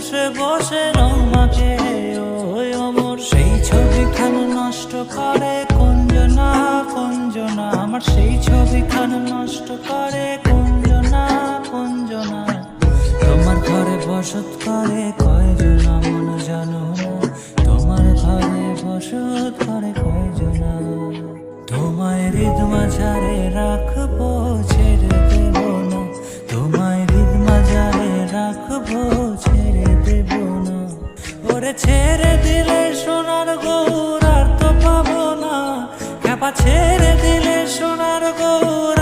বসে বসে রং মাখে ওই অমর সেই ছবিখান নষ্ট করে কুঞ্জনা কুঞ্জনা আমার সেই ছবিখান নষ্ট করে কুঞ্জনা কুঞ্জনা তোমার ঘরে বসত করে কয়জনা মন জানো না তোমার ঘরে বসত করে কয়জনা তোমায় হৃদ মাঝারে রাখবো ছেড়ে দেব না তোমায় হৃদ মাঝারে রাখবো ছেড়ে দেব না ওরে ছেড়ে দিলে সোনার গৌর আর তো পাবো না খ্যাপা ছেড়ে দিলে সোনার গৌর